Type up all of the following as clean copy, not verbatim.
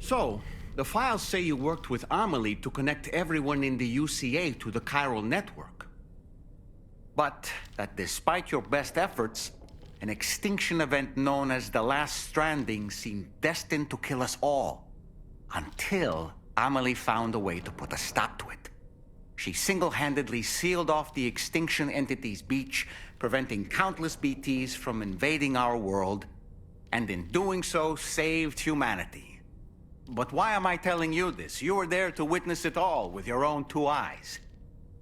So, the files say you worked with Amelie to connect everyone in the UCA to the chiral network. But that despite your best efforts, an extinction event known as the Last Stranding seemed destined to kill us all. Until Amelie found a way to put a stop to it. She single-handedly sealed off the extinction entity's beach, preventing countless BTs from invading our world, and in doing so, saved humanity. But why am I telling you this? You were there to witness it all with your own two eyes.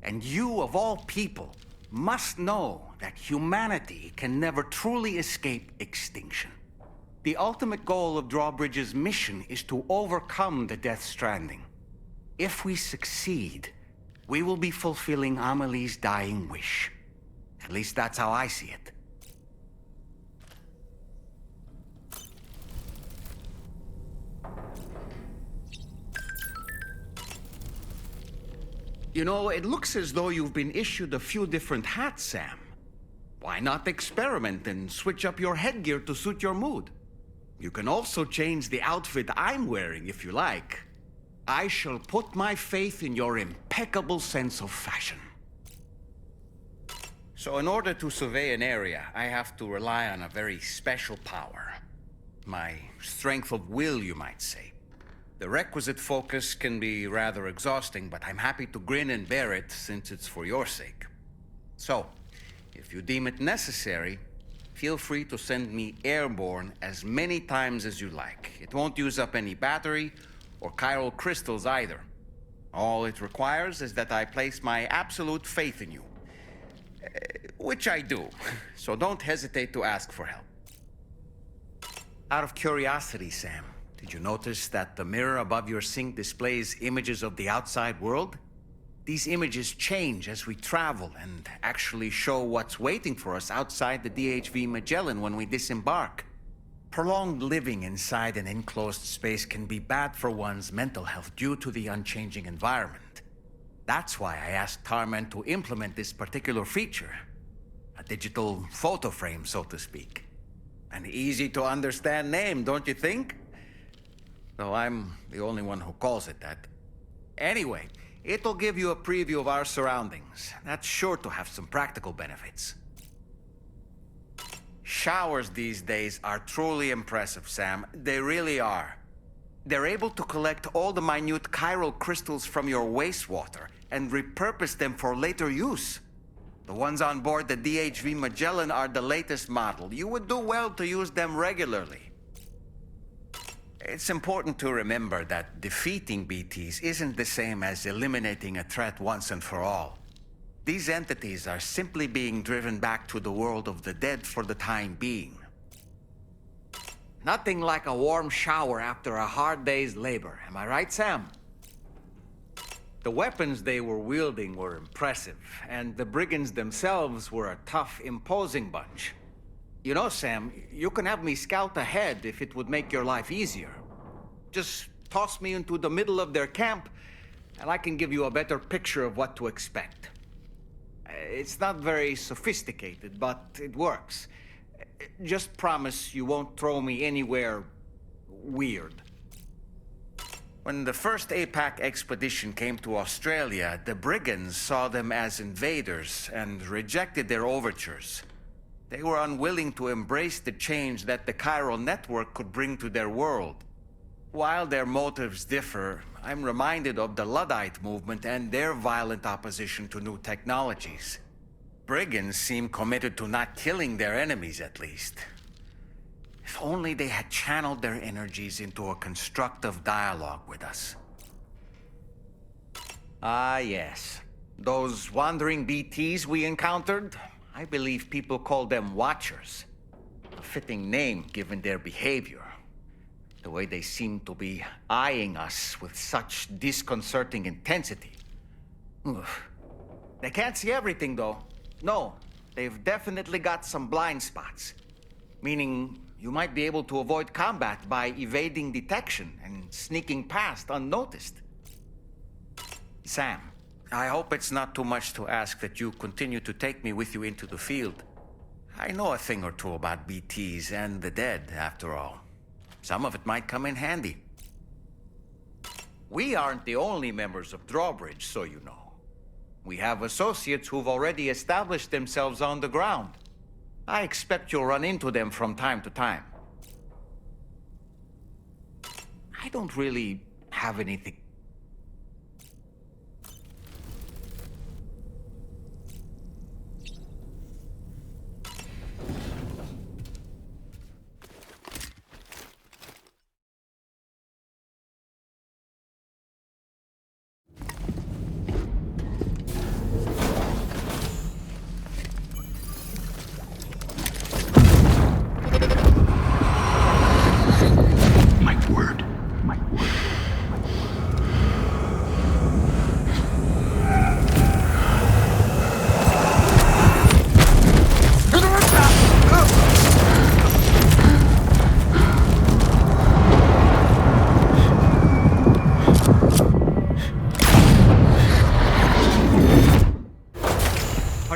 And you, of all people, must know that humanity can never truly escape extinction. The ultimate goal of Drawbridge's mission is to overcome the Death Stranding. If we succeed, we will be fulfilling Amelie's dying wish. At least that's how I see it. You know, it looks as though you've been issued a few different hats, Sam. Why not experiment and switch up your headgear to suit your mood? You can also change the outfit I'm wearing if you like. I shall put my faith in your impeccable sense of fashion. So in order to survey an area, I have to rely on a very special power. My strength of will, you might say. The requisite focus can be rather exhausting, but I'm happy to grin and bear it since it's for your sake. So, if you deem it necessary, feel free to send me airborne as many times as you like. It won't use up any battery or chiral crystals either. All it requires is that I place my absolute faith in you. Which I do, so don't hesitate to ask for help. Out of curiosity, Sam, did you notice that the mirror above your sink displays images of the outside world? These images change as we travel and actually show what's waiting for us outside the DHV Magellan when we disembark. Prolonged living inside an enclosed space can be bad for one's mental health due to the unchanging environment. That's why I asked Tarman to implement this particular feature. A digital photo frame, so to speak. An easy-to-understand name, don't you think? Though I'm the only one who calls it that. Anyway, it'll give you a preview of our surroundings. That's sure to have some practical benefits. Showers these days are truly impressive, Sam. They really are. They're able to collect all the minute chiral crystals from your wastewater and repurpose them for later use. The ones on board the DHV Magellan are the latest model. You would do well to use them regularly. It's important to remember that defeating BTs isn't the same as eliminating a threat once and for all. These entities are simply being driven back to the world of the dead for the time being. Nothing like a warm shower after a hard day's labor, am I right, Sam? The weapons they were wielding were impressive, and the brigands themselves were a tough, imposing bunch. You know, Sam, you can have me scout ahead if it would make your life easier. Just toss me into the middle of their camp, and I can give you a better picture of what to expect. It's not very sophisticated, but it works. Just promise you won't throw me anywhere weird. When the first APAC expedition came to Australia, the brigands saw them as invaders and rejected their overtures. They were unwilling to embrace the change that the chiral network could bring to their world. While their motives differ, I'm reminded of the Luddite movement and their violent opposition to new technologies. Brigands seem committed to not killing their enemies, at least. If only they had channeled their energies into a constructive dialogue with us. Ah, yes. Those wandering BTs we encountered, I believe people call them Watchers. A fitting name given their behavior. The way they seem to be eyeing us with such disconcerting intensity. Oof. They can't see everything, though. No, they've definitely got some blind spots. Meaning, you might be able to avoid combat by evading detection and sneaking past unnoticed. Sam, I hope it's not too much to ask that you continue to take me with you into the field. I know a thing or two about BTs and the dead, after all. Some of it might come in handy. We aren't the only members of Drawbridge, so you know. We have associates who've already established themselves on the ground. I expect you'll run into them from time to time. I don't really have anything.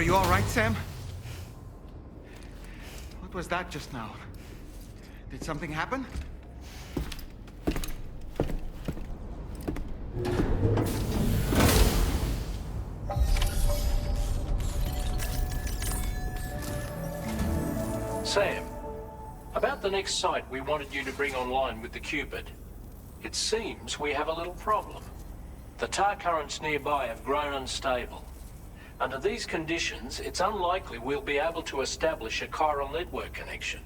Are you all right, Sam? What was that just now? Did something happen? Sam, about the next site we wanted you to bring online with the Cupid. It seems we have a little problem. The tar currents nearby have grown unstable. Under these conditions, it's unlikely we'll be able to establish a chiral network connection.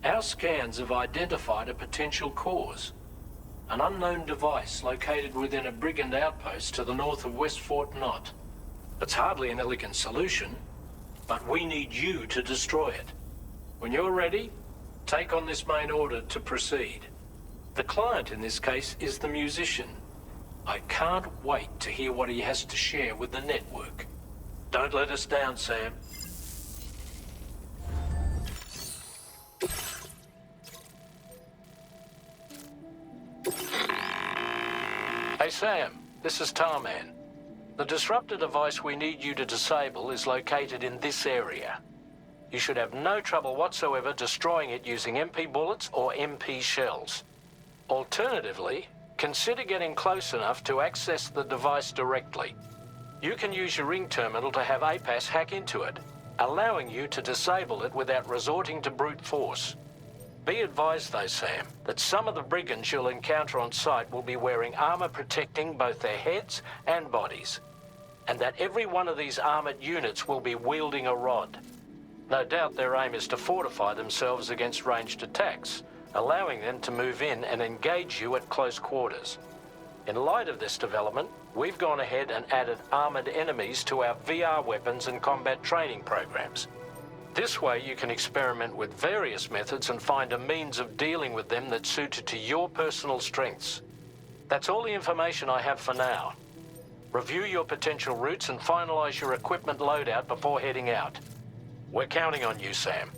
Our scans have identified a potential cause. An unknown device located within a brigand outpost to the north of West Fort Knot. It's hardly an elegant solution, but we need you to destroy it. When you're ready, take on this main order to proceed. The client in this case is the musician. I can't wait to hear what he has to share with the network. Don't let us down, Sam. Hey, Sam. This is Tarman. The disruptor device we need you to disable is located in this area. You should have no trouble whatsoever destroying it using MP bullets or MP shells. Alternatively, consider getting close enough to access the device directly. You can use your ring terminal to have APAS hack into it, allowing you to disable it without resorting to brute force. Be advised though, Sam, that some of the brigands you'll encounter on site will be wearing armor protecting both their heads and bodies, and that every one of these armored units will be wielding a rod. No doubt their aim is to fortify themselves against ranged attacks, allowing them to move in and engage you at close quarters. In light of this development, we've gone ahead and added armored enemies to our VR weapons and combat training programs. This way you can experiment with various methods and find a means of dealing with them that's suited to your personal strengths. That's all the information I have for now. Review your potential routes and finalize your equipment loadout before heading out. We're counting on you, Sam.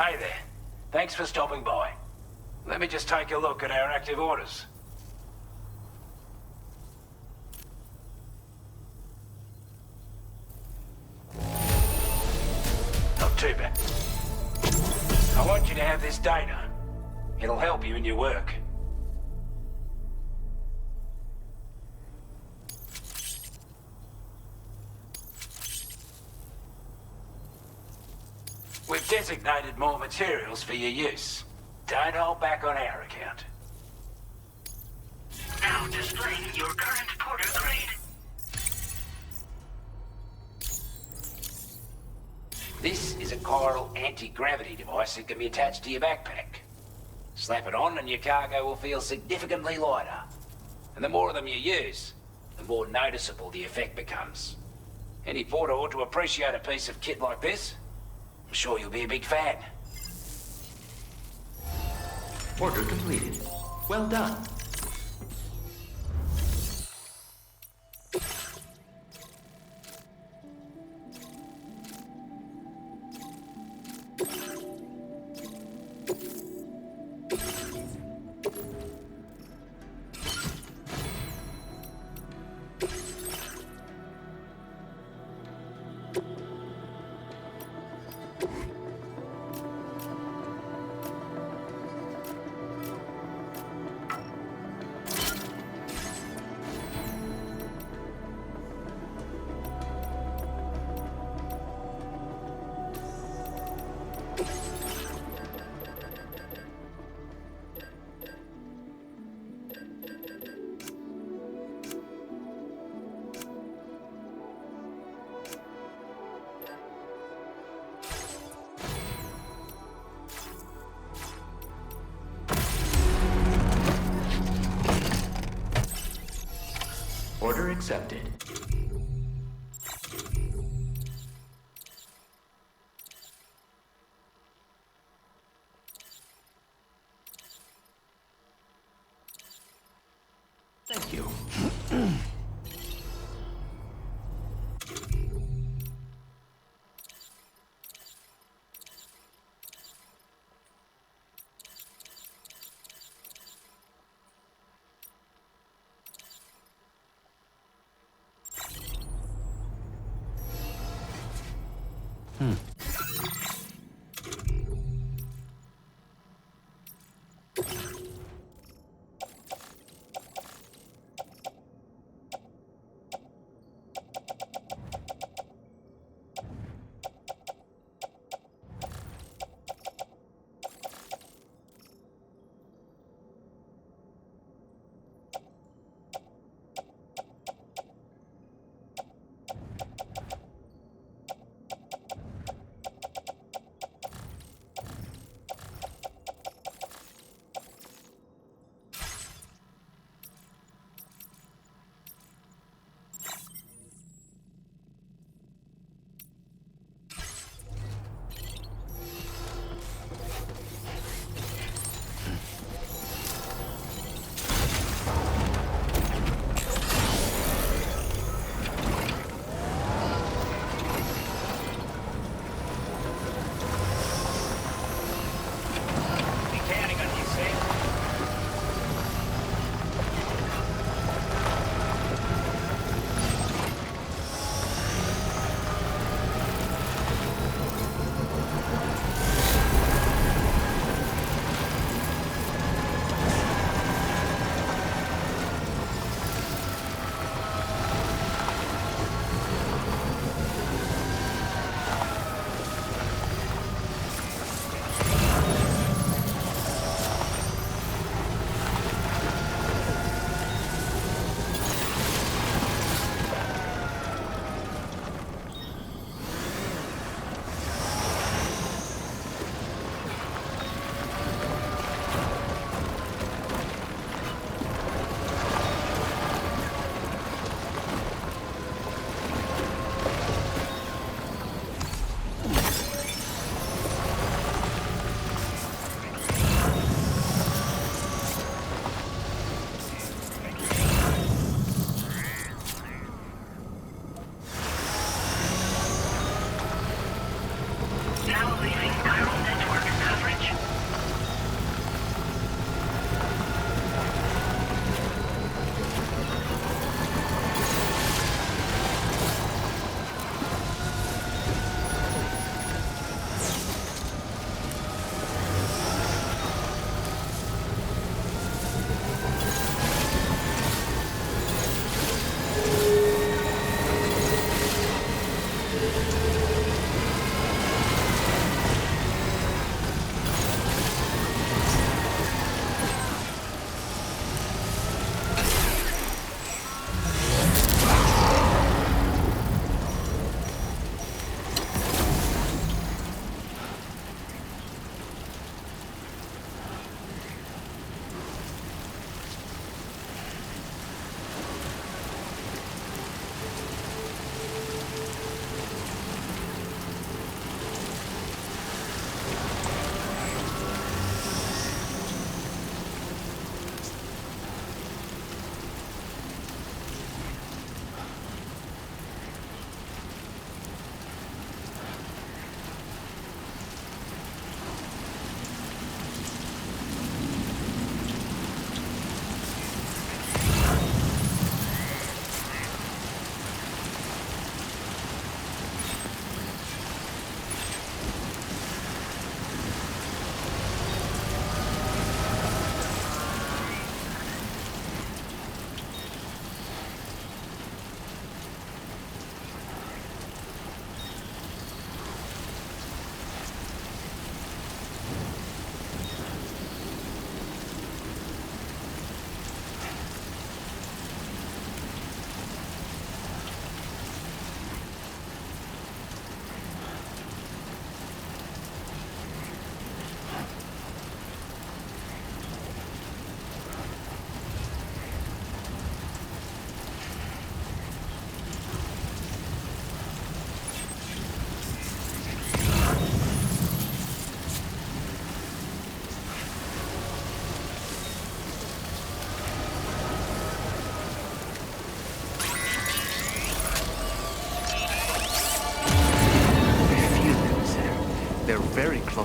Hey there. Thanks for stopping by. Let me just take a look at our active orders. Not too bad. I want you to have this data. It'll help you in your work. We've designated more materials for your use. Don't hold back on our account. Now displaying your current porter grade. This is a chiral anti-gravity device that can be attached to your backpack. Slap it on and your cargo will feel significantly lighter. And the more of them you use, the more noticeable the effect becomes. Any porter ought to appreciate a piece of kit like this. I'm sure you'll be a big fan. Order completed. Well done. Order accepted. Thank you.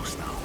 close now.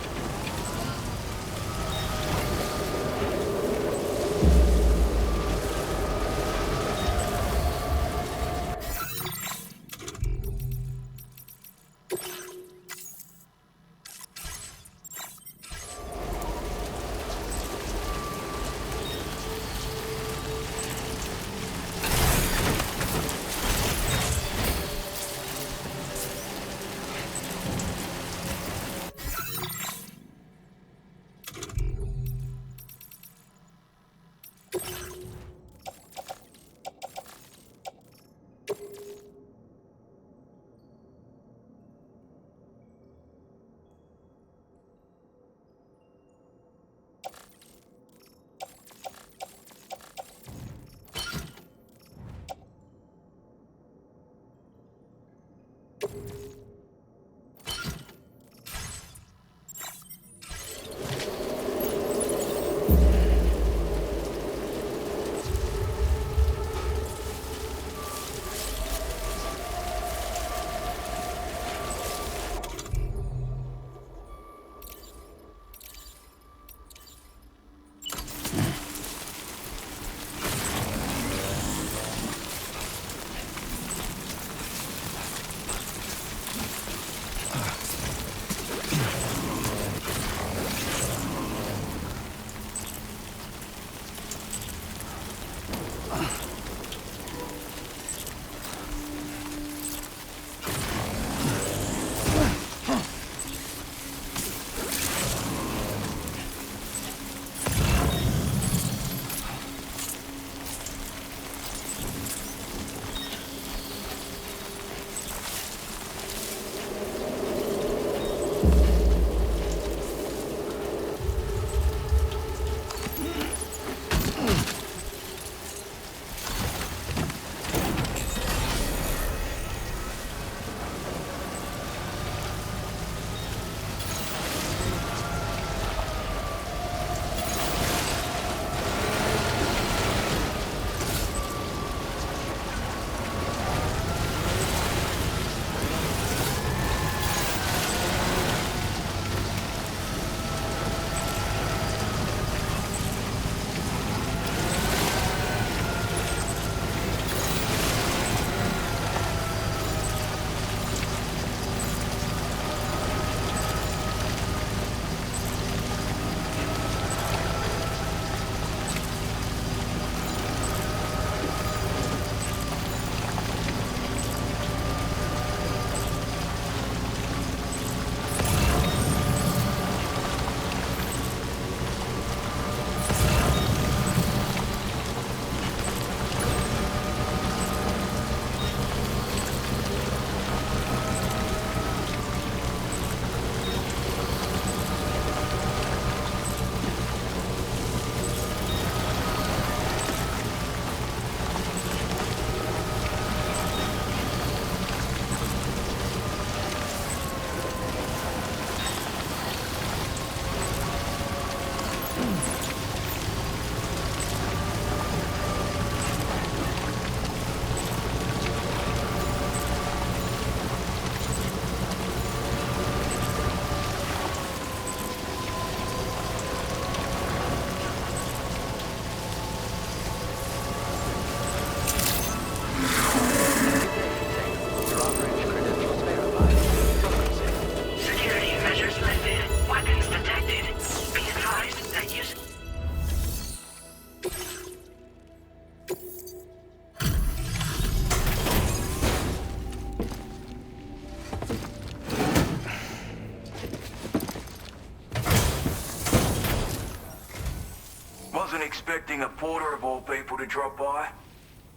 Wasn't expecting a porter of all people to drop by.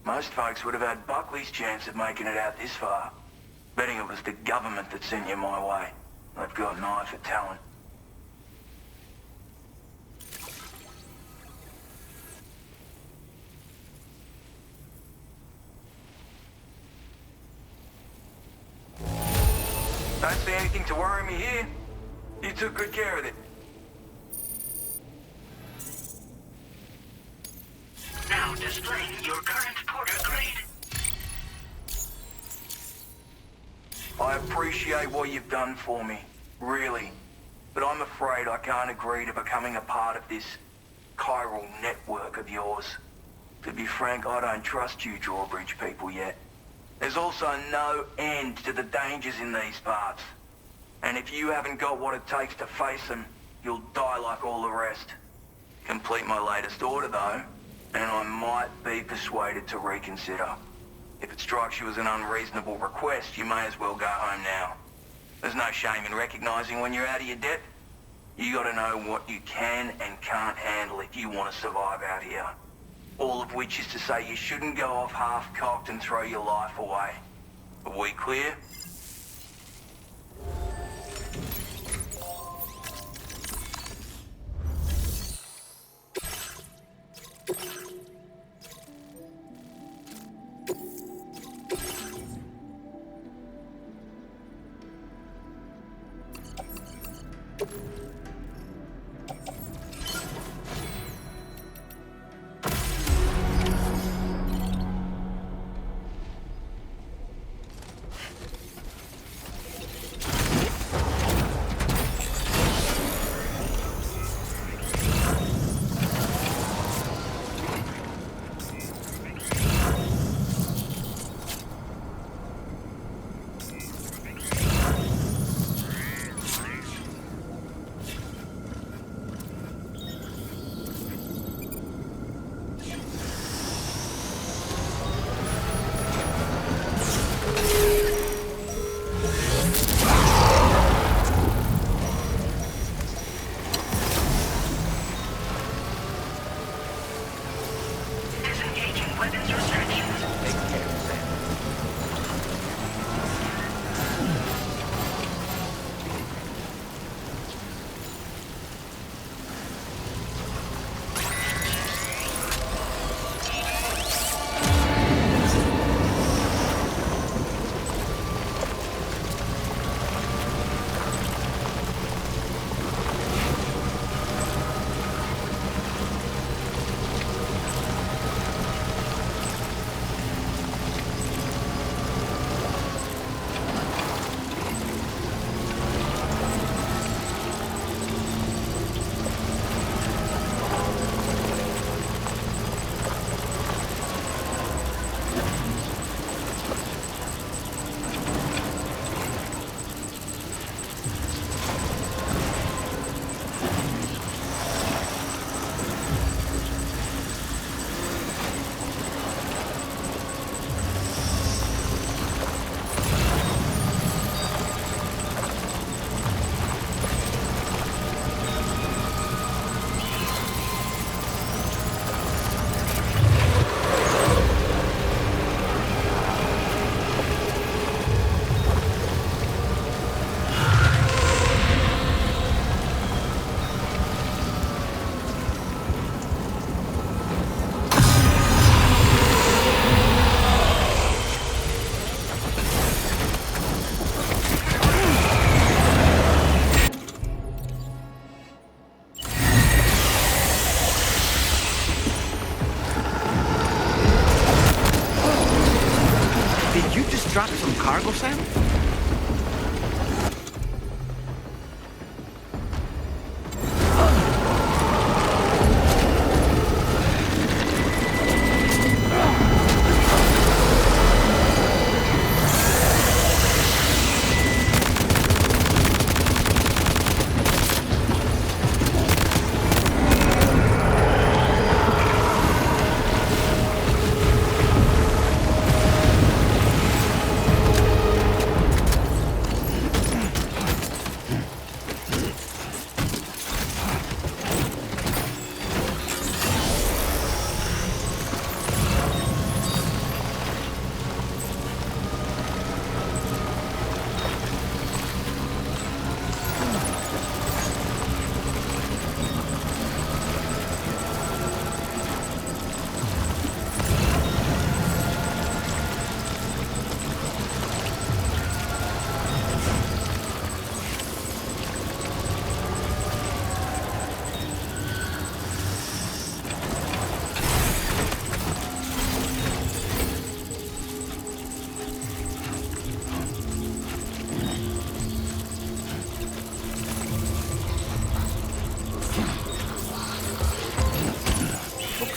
Most folks would have had Buckley's chance of making it out this far. Betting it was the government that sent you my way. They've got an eye for talent. Don't see anything to worry me here. You took good care of it. Now displaying your current porter grade. I appreciate what you've done for me. Really. but I'm afraid I can't agree to becoming a part of this chiral network of yours. To be frank, I don't trust you drawbridge people yet. There's also no end to the dangers in these parts. And if you haven't got what it takes to face them, you'll die like all the rest. Complete my latest order though, and I might be persuaded to reconsider. If it strikes you as an unreasonable request, you may as well go home now. There's no shame in recognizing when you're out of your depth. You gotta know what you can and can't handle if you want to survive out here. All of which is to say you shouldn't go off half-cocked and throw your life away. Are we clear? Disengaging weapons restrictions. Take care, Sam. Did you just drop some cargo, Sam?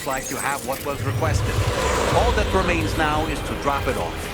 Looks like you have what was requested. All that remains now is to drop it off.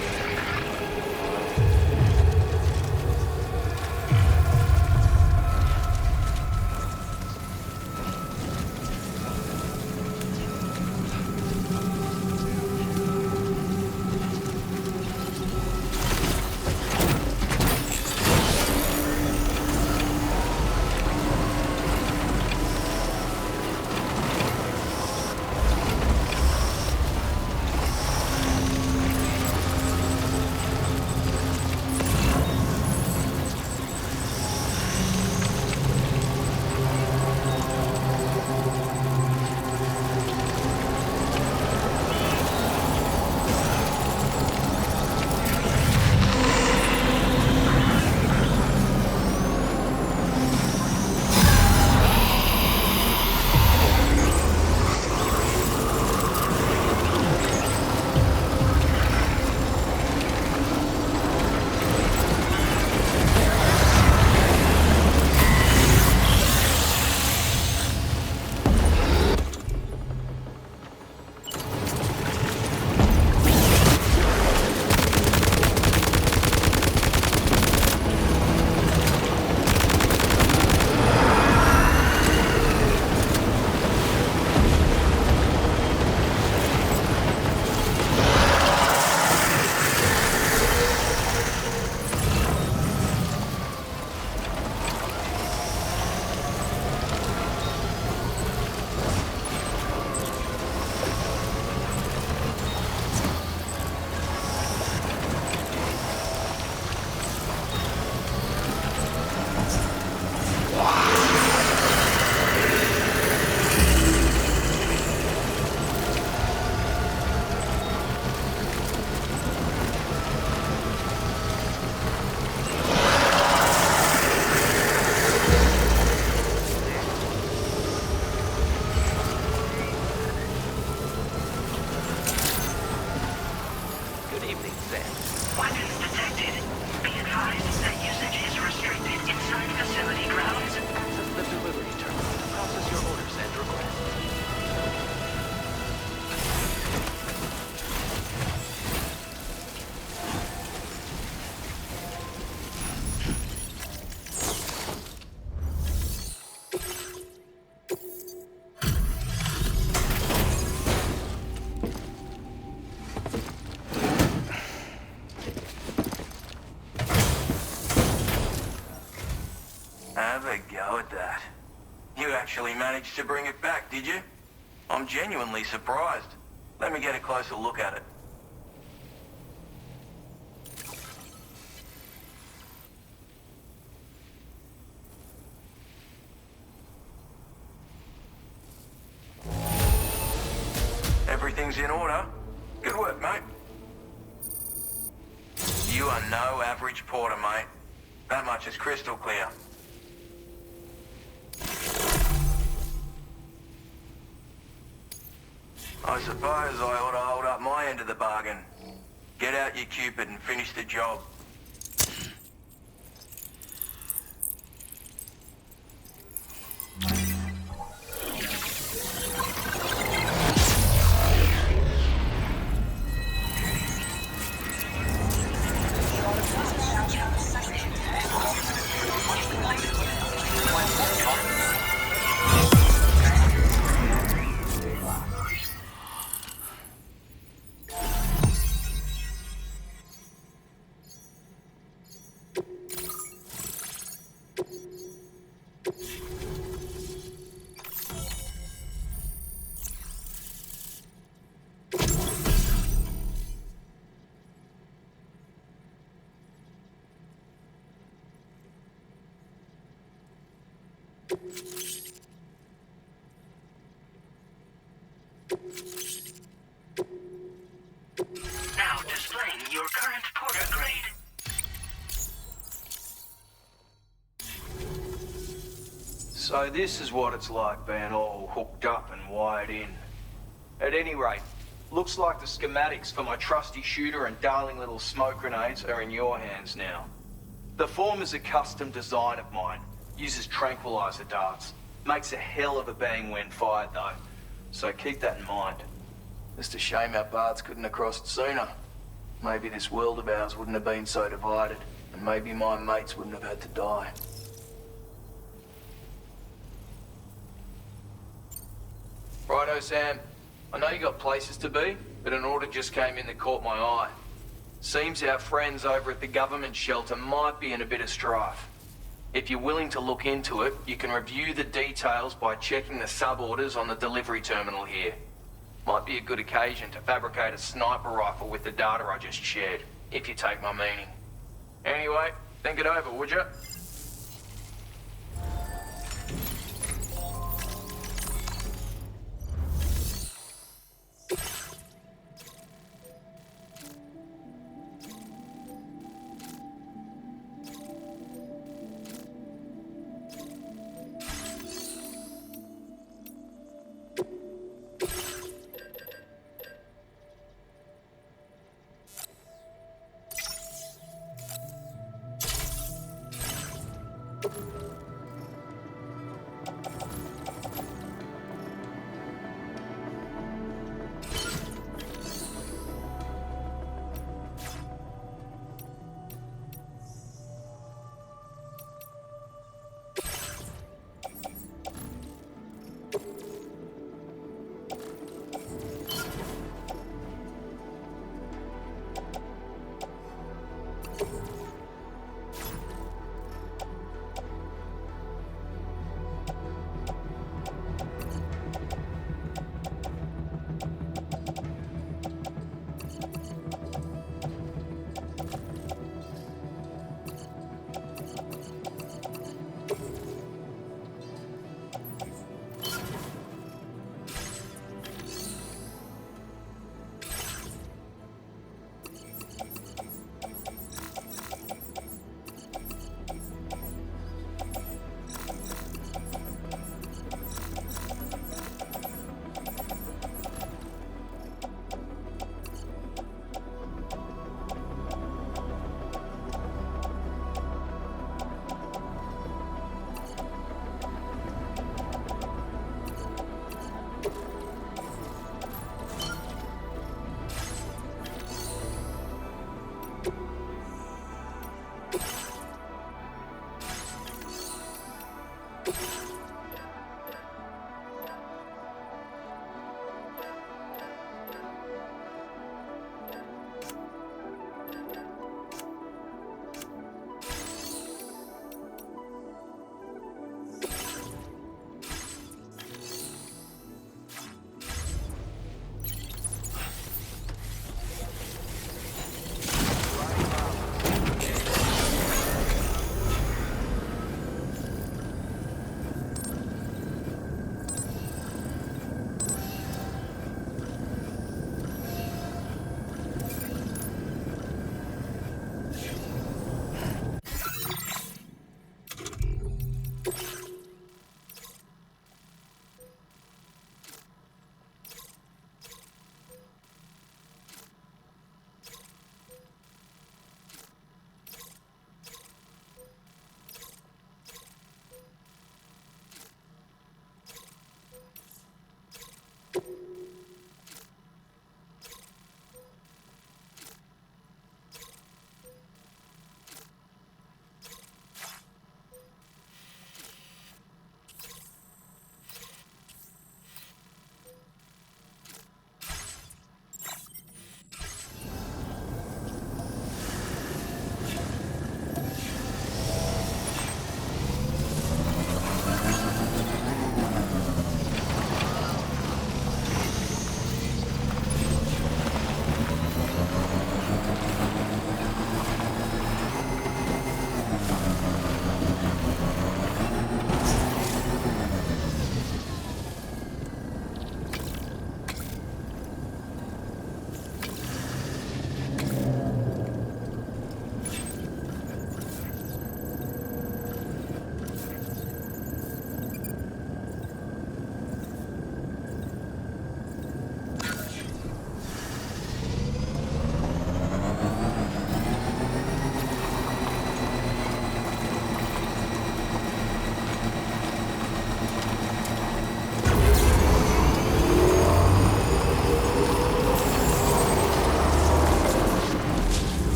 Have a go at that. You actually managed to bring it back, did you? I'm genuinely surprised. Let me get a closer look at it. Everything's in order. Good work, mate. You are no average porter, mate. That much is crystal clear. I suppose I ought to hold up my end of the bargain. Get out your Cupid and finish the job. Now displaying your current porter grade. So this is what it's like being all hooked up and wired in. At any rate, looks like the schematics for my trusty shooter and darling little smoke grenades are in your hands now. The form is a custom design of mine. Uses tranquilizer darts. Makes a hell of a bang when fired though. so keep that in mind. Just a shame our paths couldn't have crossed sooner. Maybe this world of ours wouldn't have been so divided, and maybe my mates wouldn't have had to die. Righto, Sam. I know you got places to be, but an order just came in that caught my eye. Seems our friends over at the government shelter might be in a bit of strife. If you're willing to look into it, you can review the details by checking the sub-orders on the delivery terminal here. Might be a good occasion to fabricate a sniper rifle with the data I just shared, if you take my meaning. Anyway, think it over, would you?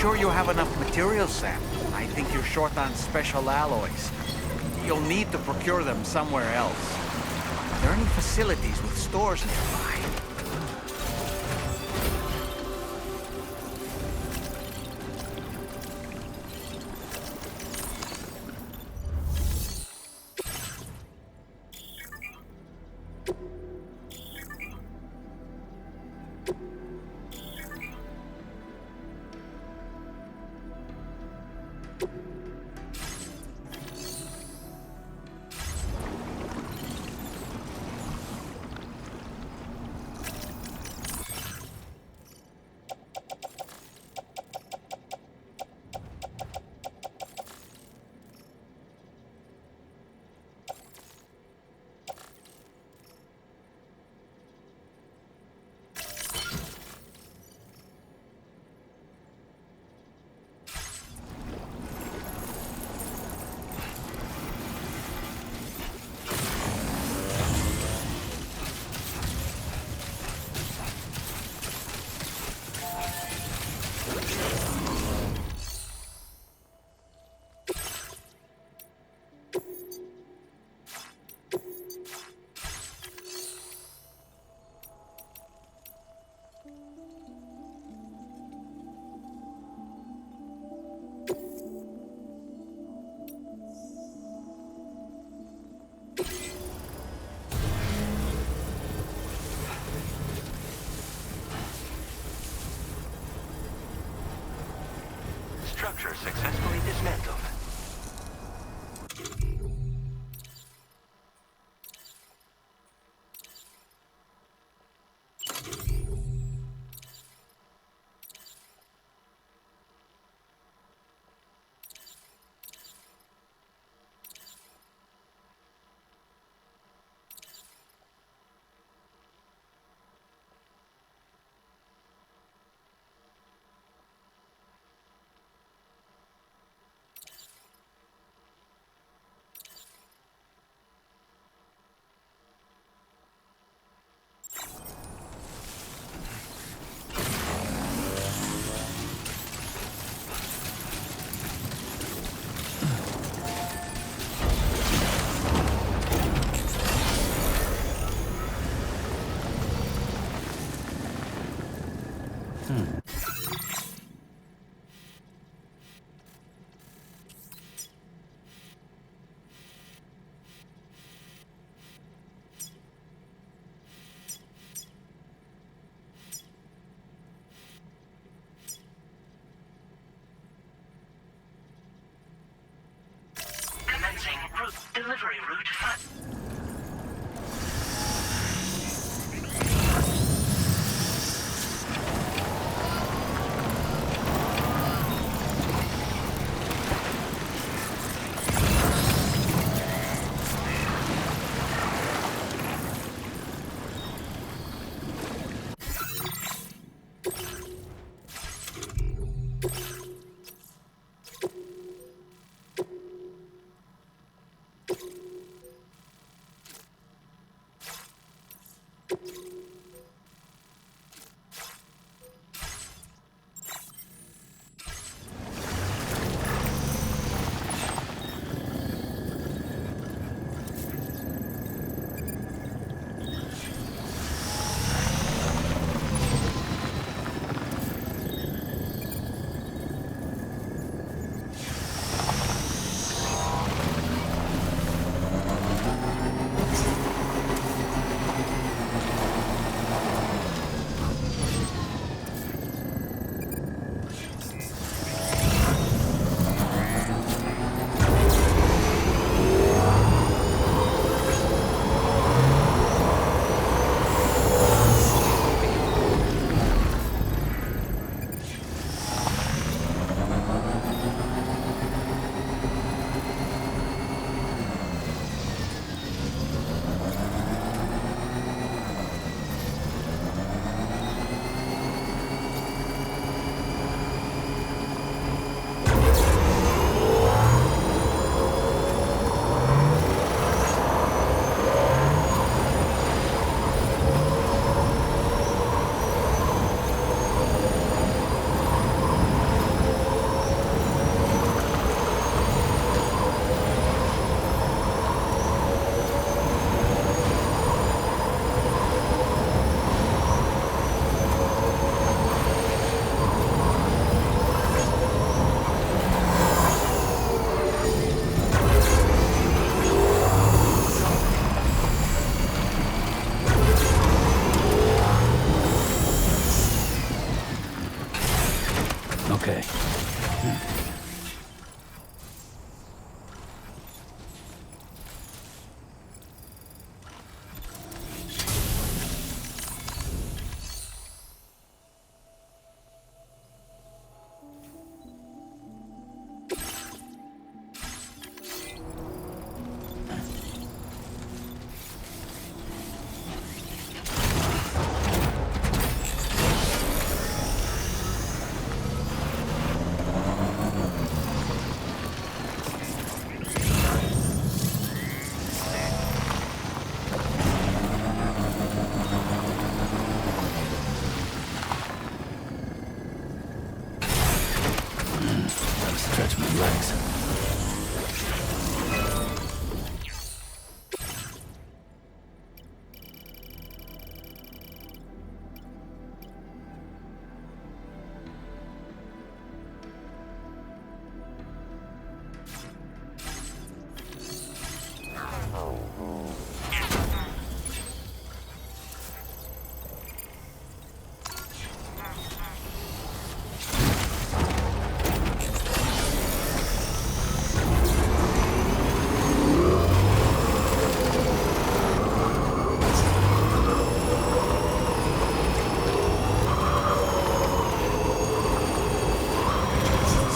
sure you have enough materials, Sam? I think you're short on special alloys. You'll need to procure them somewhere else. Are there any facilities with stores nearby? Structure successfully dismantled. Commencing delivery route 5. Okay. Gotta stretch my legs.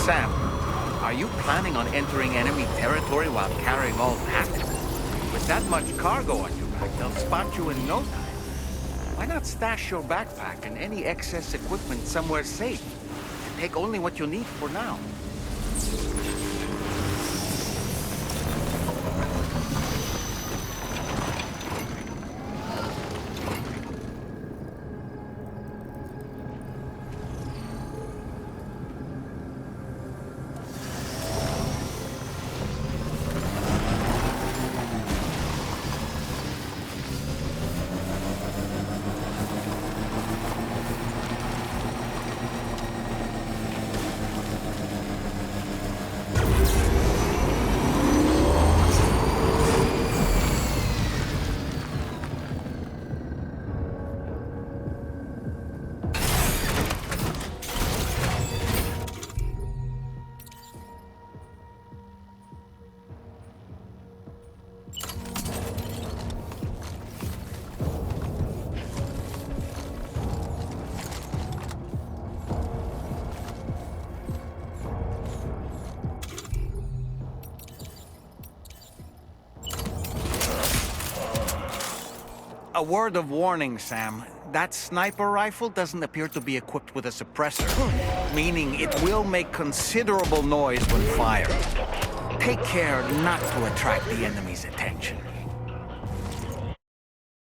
Sam, are you planning on entering enemy territory while carrying all that? With that much cargo on your back, they'll spot you in no time. Why not stash your backpack and any excess equipment somewhere safe? And take only what you need for now. A word of warning, Sam. That sniper rifle doesn't appear to be equipped with a suppressor, meaning it will make considerable noise when fired. Take care not to attract the enemy's attention.